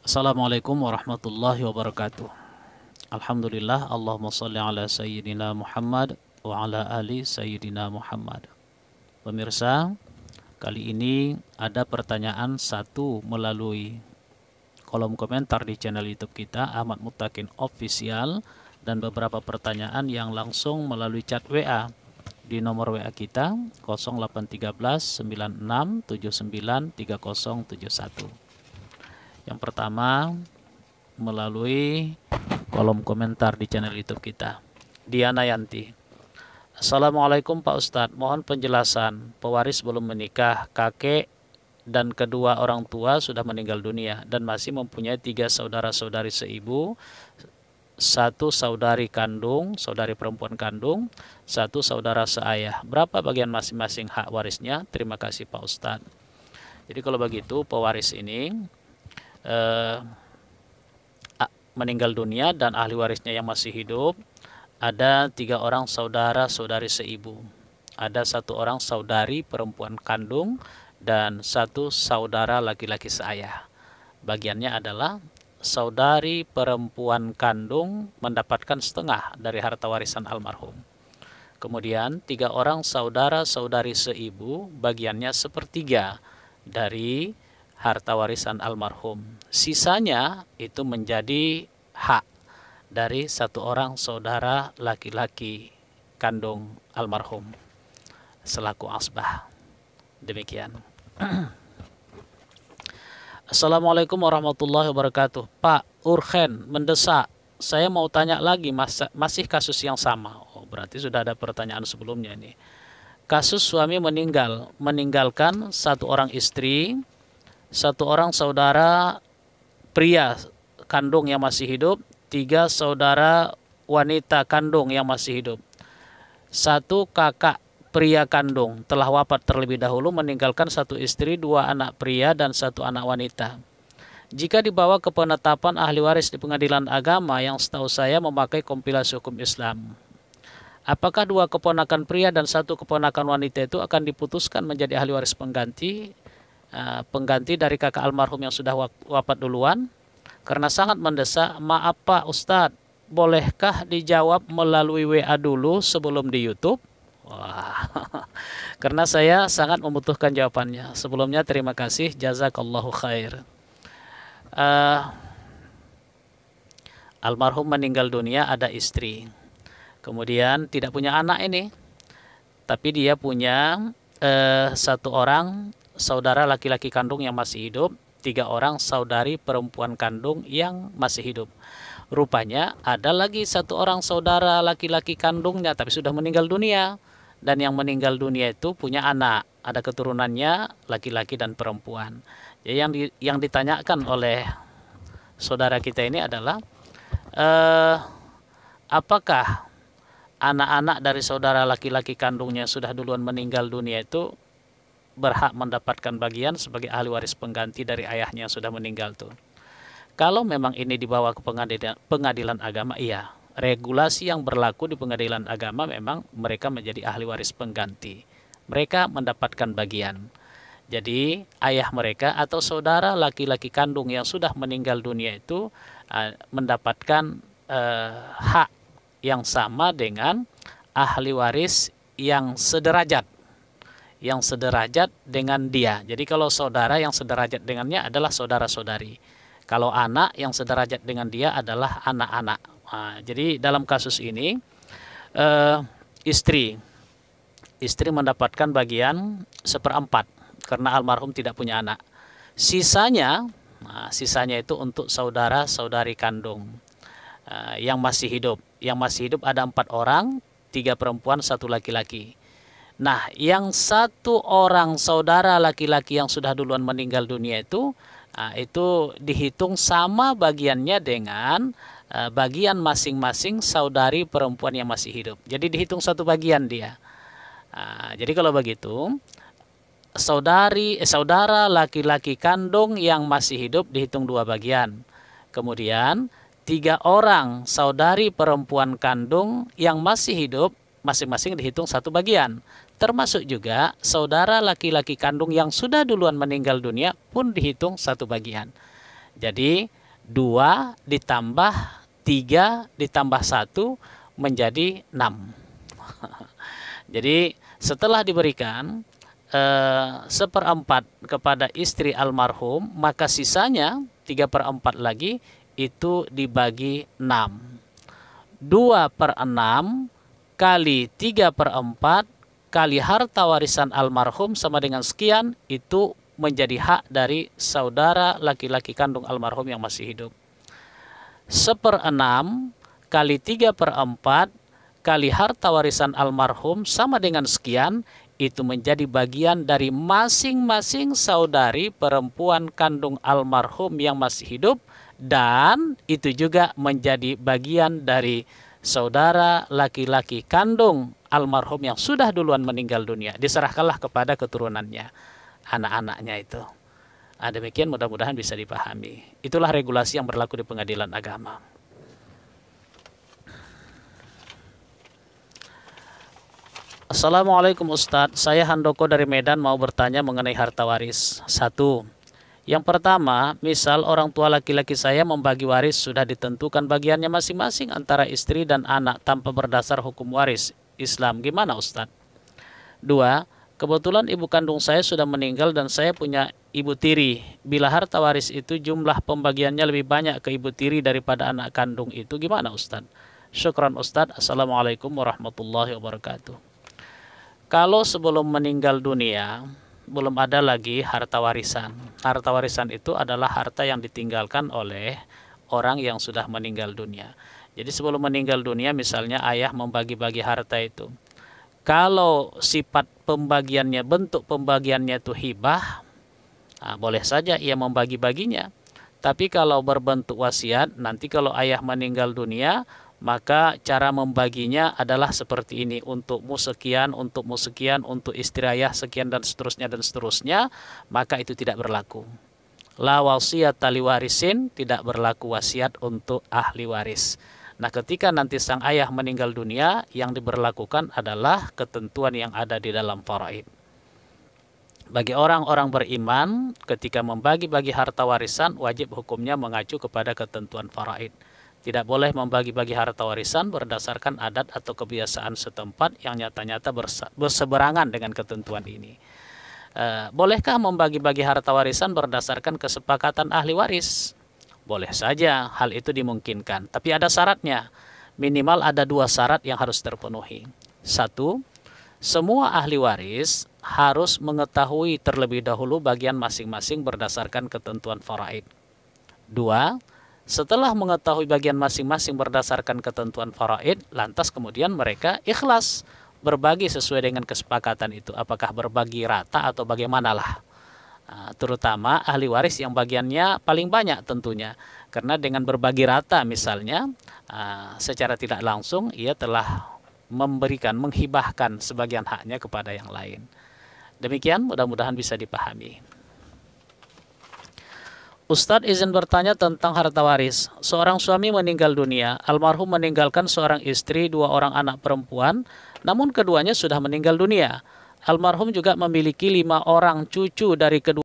Assalamualaikum warahmatullahi wabarakatuh. Alhamdulillah, Allahumma salli ala Sayyidina Muhammad wa ala ali Sayyidina Muhammad. Pemirsa, kali ini ada pertanyaan satu melalui kolom komentar di channel YouTube kita Ahmad Muttaqin Official, dan beberapa pertanyaan yang langsung melalui chat WA di nomor WA kita 0813 96 79 3071. Yang pertama melalui kolom komentar di channel YouTube kita, Diana Yanti. Assalamualaikum Pak Ustadz, mohon penjelasan. Pewaris belum menikah, kakek dan kedua orang tua sudah meninggal dunia dan masih mempunyai 3 saudara-saudari seibu, 1 saudari kandung, saudari perempuan kandung, 1 saudara seayah. Berapa bagian masing-masing hak warisnya? Terima kasih Pak Ustadz. Jadi kalau begitu, pewaris ini meninggal dunia dan ahli warisnya yang masih hidup ada 3 orang saudara-saudari seibu, ada 1 orang saudari perempuan kandung dan 1 saudara laki-laki seayah. Bagiannya adalah saudari perempuan kandung mendapatkan setengah dari harta warisan almarhum. Kemudian 3 orang saudara-saudari seibu bagiannya 1/3 dari harta warisan almarhum. Sisanya itu menjadi hak dari 1 orang saudara laki-laki kandung almarhum selaku asbah. Demikian. Assalamualaikum warahmatullahi wabarakatuh. Pak, urgen, mendesak. Saya mau tanya lagi, masih kasus yang sama. Oh, berarti sudah ada pertanyaan sebelumnya ini. Kasus suami meninggalkan 1 orang istri, 1 orang saudara pria kandung yang masih hidup, 3 saudara wanita kandung yang masih hidup. 1 kakak pria kandung telah wafat terlebih dahulu, meninggalkan 1 istri, 2 anak pria dan 1 anak wanita. Jika dibawa ke penetapan ahli waris di pengadilan agama yang setahu saya memakai kompilasi hukum Islam, apakah 2 keponakan pria dan 1 keponakan wanita itu akan diputuskan menjadi ahli waris pengganti dari kakak almarhum yang sudah wafat duluan? Karena sangat mendesak. Maaf Pak Ustadz, bolehkah dijawab melalui WA dulu sebelum di YouTube? Wah, karena saya sangat membutuhkan jawabannya. Sebelumnya terima kasih, jazakallahu khair. Almarhum meninggal dunia, ada istri, kemudian tidak punya anak ini, tapi dia punya 1 orang saudara laki-laki kandung yang masih hidup, 3 orang saudari perempuan kandung yang masih hidup. Rupanya ada lagi 1 orang saudara laki-laki kandungnya tapi sudah meninggal dunia, dan yang meninggal dunia itu punya anak, ada keturunannya laki-laki dan perempuan. Jadi yang ditanyakan oleh saudara kita ini adalah apakah anak-anak dari saudara laki-laki kandungnya yang sudah duluan meninggal dunia itu berhak mendapatkan bagian sebagai ahli waris pengganti dari ayahnya yang sudah meninggal tuh. Kalau memang ini dibawa ke pengadilan agama, iya. Regulasi yang berlaku di pengadilan agama memang mereka menjadi ahli waris pengganti. Mereka mendapatkan bagian. Jadi ayah mereka atau saudara laki-laki kandung yang sudah meninggal dunia itu mendapatkan hak yang sama dengan ahli waris yang sederajat dengan dia. Jadi kalau saudara yang sederajat dengannya adalah saudara-saudari. Kalau anak yang sederajat dengan dia adalah anak-anak. Nah, jadi dalam kasus ini istri mendapatkan bagian 1/4 karena almarhum tidak punya anak. Sisanya itu untuk saudara-saudari kandung yang masih hidup. Yang masih hidup ada 4 orang, 3 perempuan, 1 laki-laki. Nah, yang 1 orang saudara laki-laki yang sudah duluan meninggal dunia itu dihitung sama bagiannya dengan bagian masing-masing saudari perempuan yang masih hidup. Jadi dihitung 1 bagian dia. Jadi kalau begitu, saudara laki-laki kandung yang masih hidup dihitung 2 bagian. Kemudian 3 orang saudari perempuan kandung yang masih hidup masing-masing dihitung 1 bagian. Termasuk juga saudara laki-laki kandung yang sudah duluan meninggal dunia pun dihitung 1 bagian. Jadi 2 ditambah 3 ditambah 1 menjadi 6. Jadi setelah diberikan 1/4 kepada istri almarhum, maka sisanya 3/4 lagi itu dibagi 6. 2/6 kali 3/4 kali harta warisan almarhum sama dengan sekian, itu menjadi hak dari saudara laki-laki kandung almarhum yang masih hidup. 1/6 kali 3/4 kali harta warisan almarhum sama dengan sekian, itu menjadi bagian dari masing-masing saudari perempuan kandung almarhum yang masih hidup, dan itu juga menjadi bagian dari saudara laki-laki kandung almarhum yang sudah duluan meninggal dunia. Diserahkanlah kepada keturunannya, anak-anaknya itu. Demikian, mudah-mudahan bisa dipahami. Itulah regulasi yang berlaku di pengadilan agama. Assalamualaikum Ustadz, saya Handoko dari Medan mau bertanya mengenai harta waris. 1. Yang pertama, misal orang tua laki-laki saya membagi waris sudah ditentukan bagiannya masing-masing antara istri dan anak tanpa berdasar hukum waris Islam. Gimana Ustadz? 2. Kebetulan ibu kandung saya sudah meninggal dan saya punya ibu tiri. Bila harta waris itu jumlah pembagiannya lebih banyak ke ibu tiri daripada anak kandung itu, gimana Ustadz? Syukran Ustadz. Assalamualaikum warahmatullahi wabarakatuh. Kalau sebelum meninggal dunia belum ada lagi harta warisan. Harta warisan itu adalah harta yang ditinggalkan oleh orang yang sudah meninggal dunia. Jadi sebelum meninggal dunia, misalnya ayah membagi-bagi harta itu. Kalau sifat pembagiannya, bentuk pembagiannya itu hibah, boleh saja ia membagi-baginya. Tapi kalau berbentuk wasiat, nanti kalau ayah meninggal dunia, maka cara membaginya adalah seperti ini: untukmu sekian, untukmu sekian, untuk istri ayah sekian, dan seterusnya, maka itu tidak berlaku. La wasiyata li warisin, tidak berlaku wasiat untuk ahli waris. Nah, ketika nanti sang ayah meninggal dunia, yang diberlakukan adalah ketentuan yang ada di dalam faraid. Bagi orang-orang beriman, ketika membagi-bagi harta warisan, wajib hukumnya mengacu kepada ketentuan faraid. Tidak boleh membagi-bagi harta warisan berdasarkan adat atau kebiasaan setempat yang nyata-nyata berseberangan dengan ketentuan ini. Bolehkah membagi-bagi harta warisan berdasarkan kesepakatan ahli waris? Boleh saja, hal itu dimungkinkan. Tapi ada syaratnya. Minimal ada 2 syarat yang harus terpenuhi. 1, semua ahli waris harus mengetahui terlebih dahulu bagian masing-masing berdasarkan ketentuan faraid. 2, setelah mengetahui bagian masing-masing berdasarkan ketentuan faraid, lantas kemudian mereka ikhlas berbagi sesuai dengan kesepakatan itu. Apakah berbagi rata atau bagaimanalah. Terutama ahli waris yang bagiannya paling banyak tentunya. Karena dengan berbagi rata misalnya, secara tidak langsung ia telah memberikan, menghibahkan sebagian haknya kepada yang lain. Demikian, mudah-mudahan bisa dipahami. Ustadz, izin bertanya tentang harta waris. Seorang suami meninggal dunia, almarhum meninggalkan seorang istri, 2 orang anak perempuan, namun keduanya sudah meninggal dunia. Almarhum juga memiliki 5 orang cucu dari kedua